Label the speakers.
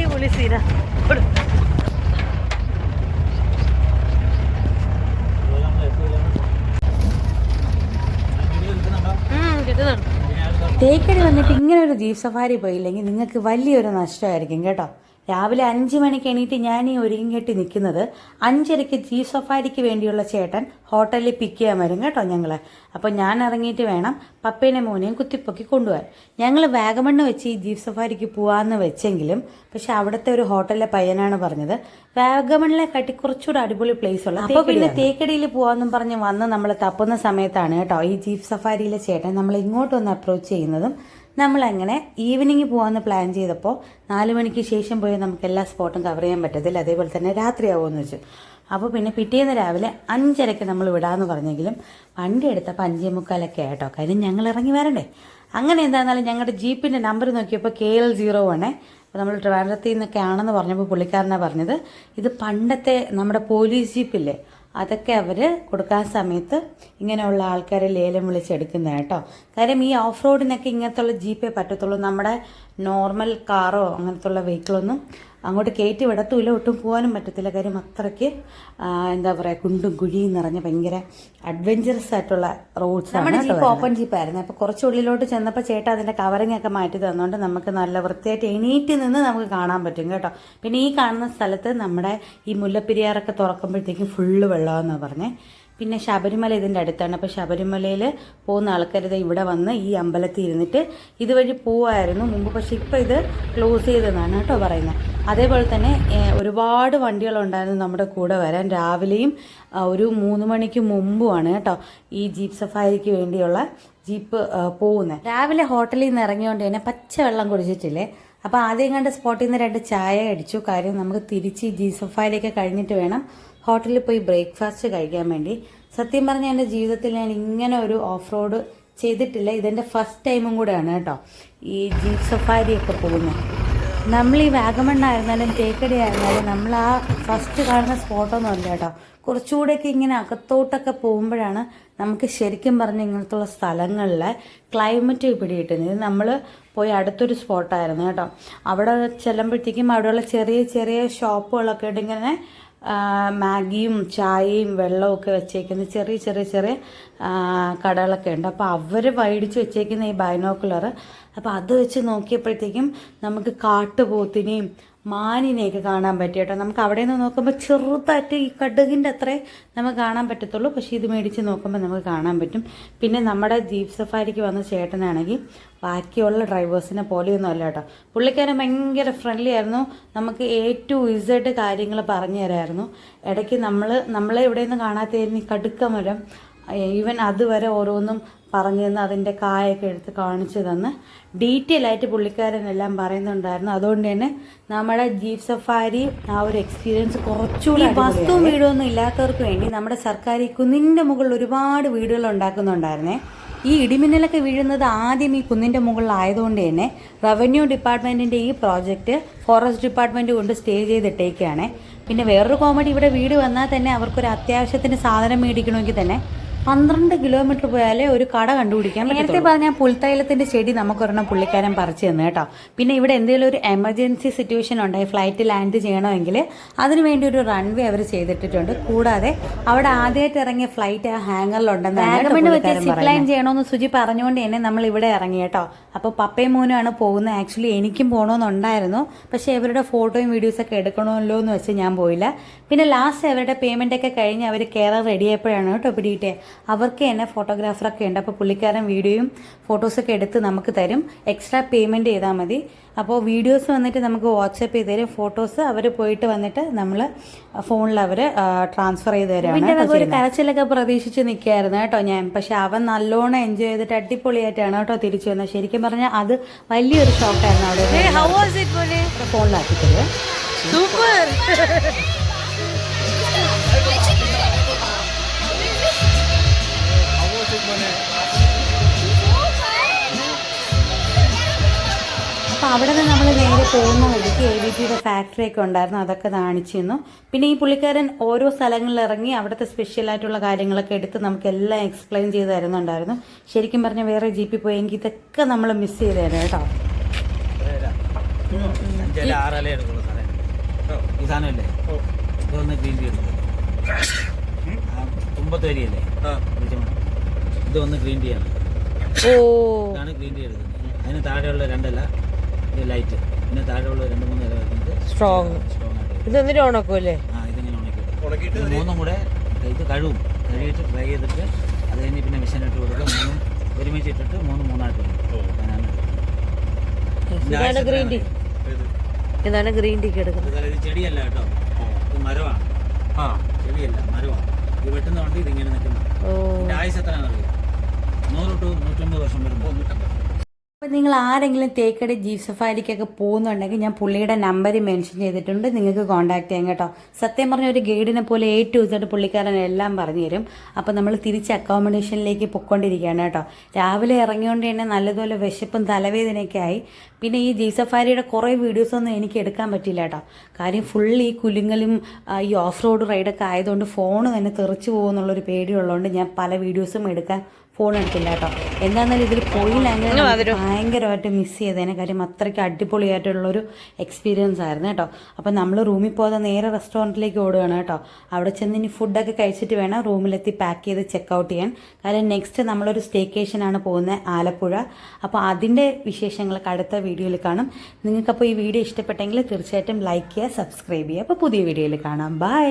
Speaker 1: അടിപൊളി സീന.
Speaker 2: തേക്കടി വന്നിട്ട് ഇങ്ങനെ ഒരു ജീപ്പ് സഫാരി പോയില്ലെങ്കിൽ നിങ്ങൾക്ക് വലിയൊരു നഷ്ടമായിരിക്കും കേട്ടോ. രാവിലെ 5 മണിക്ക് എണീറ്റ് ഞാൻ ഈ ഒരുങ്ങിക്കെട്ടി നിൽക്കുന്നത് 5:30 ജീപ്പ് സഫാരിക്ക് വേണ്ടിയുള്ള ചേട്ടൻ ഹോട്ടലിൽ പിക്ക് ചെയ്യാൻ വരും കേട്ടോ ഞങ്ങളെ. അപ്പോൾ ഞാൻ ഇറങ്ങിയിട്ട് വേണം പപ്പേനെ മോനെയും കുത്തിപ്പൊക്കി കൊണ്ടുപോകാൻ. ഞങ്ങൾ വാഗമണ്ണ് വെച്ച് ഈ ജീപ്പ് സഫാരിക്ക് പോകാമെന്ന് വെച്ചെങ്കിലും പക്ഷെ അവിടുത്തെ ഒരു ഹോട്ടലിലെ പയ്യനാണ് പറഞ്ഞത് വാഗമണ്ണിലെ കാട്ടി കുറച്ചുകൂടെ അടിപൊളി പ്ലേസ് ഉള്ളത്. അപ്പോൾ പിന്നെ തേക്കടിയിൽ പോകാമെന്നും പറഞ്ഞ് വന്ന് നമ്മൾ തപ്പുന്ന സമയത്താണ് കേട്ടോ ഈ ജീപ്പ് സഫാരിയിലെ ചേട്ടൻ നമ്മൾ ഇങ്ങോട്ടൊന്ന് അപ്രോച്ച് ചെയ്യുന്നതും. നമ്മളങ്ങനെ ഈവനിങ് പോകാമെന്ന് പ്ലാൻ ചെയ്തപ്പോൾ 4 മണിക്ക് ശേഷം പോയി നമുക്ക് എല്ലാ സ്പോട്ടും കവർ ചെയ്യാൻ പറ്റത്തില്ല, അതേപോലെ തന്നെ രാത്രിയാവുമെന്ന് വെച്ചു. അപ്പോൾ പിന്നെ പിറ്റേന്ന് രാവിലെ 5:30 നമ്മൾ വിടാമെന്ന് പറഞ്ഞെങ്കിലും വണ്ടി എടുത്തപ്പോൾ 5:45 ആയിട്ടോ. കാര്യം ഞങ്ങൾ ഇറങ്ങി വരണ്ടേ. അങ്ങനെ എന്താണെന്നാലും ഞങ്ങളുടെ ജീപ്പിൻ്റെ നമ്പർ നോക്കിയപ്പോൾ KL01. അപ്പോൾ നമ്മൾ ട്രിവാൻഡ്രത്തിൽ നിന്നൊക്കെ ആണെന്ന് പറഞ്ഞപ്പോൾ പുള്ളിക്കാരനാണ് പറഞ്ഞത് ഇത് പണ്ടത്തെ നമ്മുടെ പോലീസ് ജീപ്പില്ലേ അതൊക്കെ അവർ കൊടുക്കാൻ സമയത്ത് ഇങ്ങനെയുള്ള ആൾക്കാരെ ലേലം വിളിച്ചെടുക്കുന്നത് കേട്ടോ. കാര്യം ഈ ഓഫ് റോഡിനൊക്കെ ഇങ്ങനത്തുള്ള ജീപ്പേ പറ്റത്തുള്ളൂ. നമ്മുടെ നോർമൽ കാറോ അങ്ങനത്തുള്ള വെഹിക്കിളൊന്നും അങ്ങോട്ട് കയറ്റി വിടത്തുമില്ല, ഒട്ടും പോകാനും പറ്റത്തില്ല. കാര്യം അത്രയ്ക്ക് എന്താ പറയുക കുണ്ടും കുഴിയും നിറഞ്ഞ ഭയങ്കര അഡ്വഞ്ചറസ് ആയിട്ടുള്ള റോഡ്സ്. നമ്മുടെ ജീപ്പ് ഓപ്പൺ ജീപ്പായിരുന്നു. അപ്പോൾ കുറച്ച് ഉള്ളിലോട്ട് ചെന്നപ്പോൾ ചേട്ടാ അതിൻ്റെ കവറിങ് ഒക്കെ മാറ്റി തന്നുകൊണ്ട് നമുക്ക് നല്ല വൃത്തിയായിട്ട് എണീറ്റ് നിന്ന് നമുക്ക് കാണാൻ പറ്റും കേട്ടോ. പിന്നെ ഈ കാണുന്ന സ്ഥലത്ത് നമ്മുടെ ഈ മുല്ലപ്പെരിയാറൊക്കെ തുറക്കുമ്പോഴത്തേക്കും ഫുള്ള് വെള്ളമെന്നാണ് പറഞ്ഞത്. പിന്നെ ശബരിമല ഇതിൻ്റെ അടുത്താണ്. അപ്പോൾ ശബരിമലയിൽ പോകുന്ന ആൾക്കാർ ഇവിടെ വന്ന് ഈ അമ്പലത്തിൽ ഇരുന്നിട്ട് ഇതുവഴി പോവായിരുന്നു മുമ്പ്, പക്ഷെ ഇപ്പോൾ ഇത് ക്ലോസ് ചെയ്തതാണ് കേട്ടോ പറയുന്നത്. അതേപോലെ തന്നെ ഒരുപാട് വണ്ടികളുണ്ടായിരുന്നു നമ്മുടെ കൂടെ വരാൻ. രാവിലെയും ഒരു 3 മണിക്ക് മുമ്പുമാണ് കേട്ടോ ഈ ജീപ്പ് സഫാരിക്ക് വേണ്ടിയുള്ള ജീപ്പ് പോകുന്നത്. രാവിലെ ഹോട്ടലിൽ നിന്ന് ഇറങ്ങിയോണ്ട് തന്നെ പച്ചവെള്ളം കുടിച്ചിട്ടില്ലേ. അപ്പോൾ ആദ്യം കണ്ട സ്പോട്ടിൽ നിന്ന് 2 ചായ അടിച്ചു. കാര്യം നമുക്ക് തിരിച്ച് ജീപ്പ് സഫാരിയൊക്കെ കഴിഞ്ഞിട്ട് വേണം ഹോട്ടലിൽ പോയി ബ്രേക്ക്ഫാസ്റ്റ് കഴിക്കാൻ വേണ്ടി. സത്യം പറഞ്ഞാൽ എൻ്റെ ജീവിതത്തിൽ ഞാൻ ഇങ്ങനെ ഒരു ഓഫ് റോഡ് ചെയ്തിട്ടില്ല. ഇതെൻ്റെ ഫസ്റ്റ് ടൈമും കൂടെയാണ് കേട്ടോ ഈ ജീപ്പ് സഫാരിയൊക്കെ പോകുന്നത്. നമ്മൾ ഈ വാഗമണ്ണായിരുന്നാലും തേക്കടി ആയിരുന്നാലും നമ്മൾ ആ ഫസ്റ്റ് കാണുന്ന സ്പോട്ടൊന്നും അല്ല കേട്ടോ. കുറച്ചുകൂടെയൊക്കെ ഇങ്ങനെ അകത്തോട്ടൊക്കെ പോകുമ്പോഴാണ് നമുക്ക് ശരിക്കും പറഞ്ഞ ഇങ്ങനത്തുള്ള സ്ഥലങ്ങളിലെ ക്ലൈമറ്റ് പിടികിട്ടുന്നത്. ഇത് നമ്മൾ പോയി അടുത്തൊരു സ്പോട്ടായിരുന്നു കേട്ടോ. അവിടെ ചെല്ലുമ്പോഴത്തേക്കും അവിടെയുള്ള ചെറിയ ചെറിയ ഷോപ്പുകളൊക്കെ ഉണ്ട്. ഇങ്ങനെ മാഗിയും ചായയും വെള്ളവും ഒക്കെ വെച്ചേക്കുന്ന ചെറിയ ചെറിയ ചെറിയ കടകളൊക്കെ ഉണ്ട്. അപ്പോൾ അവർ വൈഡിച്ച് വെച്ചേക്കുന്ന ഈ ബൈനോക്കുലർ, അപ്പോൾ അത് വെച്ച് നോക്കിയപ്പോഴത്തേക്കും നമുക്ക് കാട്ടുപോത്തിനെയും മാനിനെയൊക്കെ കാണാൻ പറ്റും കേട്ടോ. നമുക്ക് അവിടെ നിന്ന് നോക്കുമ്പോൾ ചെറുതായിട്ട് ഈ കടുകിൻ്റെ അത്രേ നമുക്ക് കാണാൻ പറ്റത്തുള്ളൂ, പക്ഷേ ഇത് മേടിച്ച് നോക്കുമ്പോൾ നമുക്ക് കാണാൻ പറ്റും. പിന്നെ നമ്മുടെ ജീപ്പ് സഫാരിക്ക് വന്ന ചേട്ടനാണെങ്കിൽ ബാക്കിയുള്ള ഡ്രൈവേഴ്സിനെ പോലെയൊന്നും അല്ല കേട്ടോ. പുള്ളിക്കാരൻ ഭയങ്കര ഫ്രണ്ട്ലി ആയിരുന്നു. നമുക്ക് A to Z കാര്യങ്ങൾ പറഞ്ഞു തരായിരുന്നു. ഇടയ്ക്ക് നമ്മളെ ഇവിടെ നിന്ന് കാണാത്തായിരുന്നു ഈ കടുക്കമരം, ഈവൻ അതുവരെ ഓരോന്നും പറഞ്ഞു തന്ന് അതിൻ്റെ കായൊക്കെ എടുത്ത് കാണിച്ചു തന്ന് ഡീറ്റെയിൽ ആയിട്ട് പുള്ളിക്കാരനെല്ലാം പറയുന്നുണ്ടായിരുന്നു. അതുകൊണ്ട് തന്നെ നമ്മുടെ ജീപ്പ് സഫാരി ആ ഒരു എക്സ്പീരിയൻസ് കുറച്ചുകൂടി വസ്തുവും വീടൊന്നും ഇല്ലാത്തവർക്ക് വേണ്ടി നമ്മുടെ സർക്കാർ ഈ കുന്നിൻ്റെ മുകളിൽ ഒരുപാട് വീടുകൾ ഉണ്ടാക്കുന്നുണ്ടായിരുന്നേ. ഈ ഇടിമിന്നലൊക്കെ വീഴുന്നത് ആദ്യം ഈ കുന്നിൻ്റെ മുകളിലായതുകൊണ്ട് തന്നെ റവന്യൂ ഡിപ്പാർട്ട്മെൻറ്റിൻ്റെ ഈ പ്രോജക്റ്റ് ഫോറസ്റ്റ് ഡിപ്പാർട്ട്മെൻറ്റ് കൊണ്ട് സ്റ്റേ ചെയ്തിട്ടേക്കാണ്. പിന്നെ വേറൊരു കോമഡി, ഇവിടെ വീട് വന്നാൽ തന്നെ അവർക്കൊരു അത്യാവശ്യത്തിന് സാധനം മേടിക്കണമെങ്കിൽ തന്നെ 12 കിലോമീറ്റർ പോയാലേ ഒരു കട കണ്ടുപിടിക്കാൻ പറ്റും. നേരത്തെ പറഞ്ഞാൽ പുൽത്തൈലത്തിന്റെ ചെടി നമുക്കൊരെണ്ണം പുള്ളിക്കാരൻ പറിച്ചു തന്നു കേട്ടോ. പിന്നെ ഇവിടെ എന്തെങ്കിലും ഒരു എമർജൻസി സിറ്റുവേഷൻ ഉണ്ടായി ഫ്ലൈറ്റ് ലാൻഡ് ചെയ്യണമെങ്കിൽ അതിനുവേണ്ടി ഒരു റൺവേ അവർ ചെയ്തിട്ടുണ്ട്. കൂടാതെ അവിടെ ആദ്യമായിട്ട് ഇറങ്ങിയ ഫ്ലൈറ്റ് ആ ഹാങ്ങറിലുണ്ടെന്ന് വാഗമണ്ണ് വെച്ച് സിപ്പ് ലൈൻ ചെയ്യണമെന്ന് സുജി പറഞ്ഞുകൊണ്ട് തന്നെ നമ്മൾ ഇവിടെ ഇറങ്ങി കേട്ടോ. അപ്പോൾ പപ്പയും മോനുമാണ് പോകുന്നത്. ആക്ച്വലി എനിക്കും പോകണമെന്നുണ്ടായിരുന്നു, പക്ഷേ ഇവരുടെ ഫോട്ടോയും വീഡിയോസൊക്കെ എടുക്കണമല്ലോ എന്ന് വെച്ച് ഞാൻ പോയില്ല. പിന്നെ ലാസ്റ്റ് അവരുടെ പേയ്മെൻ്റ് ഒക്കെ കഴിഞ്ഞ് അവർ കയറാൻ റെഡിയായപ്പോഴാണ് കേട്ടോ പിടിയിട്ടേ. അവർക്ക് തന്നെ ഫോട്ടോഗ്രാഫറൊക്കെ ഉണ്ട്. അപ്പോൾ പുള്ളിക്കാരൻ വീഡിയോയും ഫോട്ടോസൊക്കെ എടുത്ത് നമുക്ക് തരും. എക്സ്ട്രാ പേയ്മെൻറ്റ് ചെയ്താൽ മതി. അപ്പോൾ വീഡിയോസ് വന്നിട്ട് നമുക്ക് വാട്സപ്പ് ചെയ്ത് തരും. ഫോട്ടോസ് അവർ പോയിട്ട് വന്നിട്ട് നമ്മൾ ഫോണിൽ അവർ ട്രാൻസ്ഫർ ചെയ്ത് തരാം. പിന്നെ ഒരു കരച്ചിലൊക്കെ പ്രതീക്ഷിച്ച് നിൽക്കുകയായിരുന്നു കേട്ടോ ഞാൻ. പക്ഷെ അവൻ നല്ലോണം എൻജോയ് ചെയ്തിട്ട് അടിപൊളിയായിട്ടാണ് കേട്ടോ തിരിച്ചു വന്നത്. ശരിക്കും പറഞ്ഞാൽ അത് വലിയൊരു ഷോക്കായിരുന്നു. അവിടെ ഫോണിലാക്കിയിട്ടത് സൂപ്പർ. അപ്പോൾ അവിടെ നിന്ന് നമ്മൾ നേരെ പോകുന്ന വഴിക്ക് AVPയുടെ ഫാക്ടറിയൊക്കെ ഉണ്ടായിരുന്നു, അതൊക്കെ കാണിച്ചിരുന്നു. പിന്നെ ഈ പുള്ളിക്കാരൻ ഓരോ സ്ഥലങ്ങളിൽ ഇറങ്ങി അവിടുത്തെ സ്പെഷ്യലായിട്ടുള്ള കാര്യങ്ങളൊക്കെ എടുത്ത് നമുക്കെല്ലാം എക്സ്പ്ലെയിൻ ചെയ്ത് തരുന്നുണ്ടായിരുന്നു. ശരിക്കും പറഞ്ഞാൽ വേറെ ജീപ്പിൽ പോയെങ്കിൽ ഇതൊക്കെ നമ്മൾ മിസ് ചെയ്തേനെ കേട്ടോ.
Speaker 1: 5 6 ഇല എടുക്കുള്ളൂ സാറേ. ഈ സാധനമല്ലേ ഇതൊന്ന് ഗ്രീൻ ടീ എടുക്കും. തുമ്പത്ത് വരിയല്ലേ ഇതൊന്ന് ഗ്രീൻ ടീ ആണ്. ഇതാണ് ഗ്രീൻ ടീ എടുക്കുന്നത്. അതിന് താഴെയുള്ള 2 ഇല ഇത് ലൈറ്റ്, പിന്നെ താഴെയുള്ള 2-3 ഇല വരുന്നത് സ്ട്രോങ് ആയിട്ട്.
Speaker 3: ഇതൊന്നിട്ട് ഉണക്കൂല്ലേ?
Speaker 1: ഇതിങ്ങനെ ഉണക്കിയിട്ട് 3 കൂടെ ഇത് കഴുകിയിട്ട് ഫ്രൈ ചെയ്തിട്ട് അത് കഴിഞ്ഞ് പിന്നെ മെഷീനിട്ട് കൊടുക്കുക. 3 ഒരുമിച്ച് ഇട്ടിട്ട് 3 അങ്ങനെയാണ്.
Speaker 3: ഇതാണ് ഗ്രീൻ ടീ. ഇതാണ് ഗ്രീൻ ടീക്ക് എടുക്കുന്നത്.
Speaker 1: ഇത് ചെടിയല്ല കേട്ടോ, ഇത് മരമാണ്. ചെടിയല്ല, മരമാണ്. ഇത് വെട്ടുന്നതുകൊണ്ട് ഇതിങ്ങനെ നിൽക്കുന്നത്. ഇതിൻ്റെ ആയുസ് എത്രയാണെന്നറിയാം? 100 to 150 വർഷം വരുമ്പോൾ.
Speaker 2: അപ്പോൾ നിങ്ങൾ ആരെങ്കിലും തേക്കടി ജീപ്പ് സഫാരിക്കൊക്കെ പോകുന്നുണ്ടെങ്കിൽ ഞാൻ പുള്ളിയുടെ നമ്പർ മെൻഷൻ ചെയ്തിട്ടുണ്ട്, നിങ്ങൾക്ക് കോൺടാക്ട് ചെയ്യാം കേട്ടോ. സത്യം പറഞ്ഞ ഒരു ഗൈഡിനെ പോലെ A to Z പുള്ളിക്കാരൻ എല്ലാം പറഞ്ഞു തരും. അപ്പോൾ നമ്മൾ തിരിച്ച് അക്കോമഡേഷനിലേക്ക് പൊയ്ക്കൊണ്ടിരിക്കുകയാണ് കേട്ടോ. രാവിലെ ഇറങ്ങിയോണ്ട് തന്നെ നല്ലതുപോലെ വിശപ്പും തലവേദനയൊക്കെ ആയി. പിന്നെ ഈ ജീപ്പ് സഫാരിയുടെ കുറേ വീഡിയോസൊന്നും എനിക്ക് എടുക്കാൻ പറ്റില്ല കേട്ടോ. കാര്യം ഫുൾ ഈ കുലുങ്ങലും ഈ ഓഫ് റോഡ് റൈഡൊക്കെ ആയതുകൊണ്ട് ഫോൺ തന്നെ തെറിച്ചു പോകുമെന്നുള്ളൊരു പേടിയുള്ളതുകൊണ്ട് ഞാൻ പല വീഡിയോസും എടുക്കാൻ ഫോൺ എടുത്തില്ല കേട്ടോ. എന്താണെന്നാലും ഇതിൽ പോയില്ലെങ്കിൽ ഭയങ്കരമായിട്ട് മിസ് ചെയ്തതിനെ. കാര്യം അത്രയ്ക്ക് അടിപൊളിയായിട്ടുള്ളൊരു എക്സ്പീരിയൻസ് ആയിരുന്നു കേട്ടോ. അപ്പം നമ്മൾ റൂമിൽ പോകാതെ നേരെ റെസ്റ്റോറൻറ്റിലേക്ക് ഓടുകയാണ് കേട്ടോ. അവിടെ ചെന്ന് ഇനി ഫുഡൊക്കെ കഴിച്ചിട്ട് വേണം റൂമിലെത്തി പാക്ക് ചെയ്ത് ചെക്കൗട്ട് ചെയ്യാൻ. കാര്യം നെക്സ്റ്റ് നമ്മളൊരു സ്റ്റേക്കേഷനാണ് പോകുന്നത്, ആലപ്പുഴ. അപ്പോൾ അതിൻ്റെ വിശേഷങ്ങളൊക്കെ അടുത്ത വീഡിയോയിൽ കാണും. നിങ്ങൾക്കപ്പോൾ ഈ വീഡിയോ ഇഷ്ടപ്പെട്ടെങ്കിൽ തീർച്ചയായിട്ടും ലൈക്ക് ചെയ്യുക, സബ്സ്ക്രൈബ് ചെയ്യുക. അപ്പോൾ പുതിയ വീഡിയോയിൽ കാണാം. ബൈ.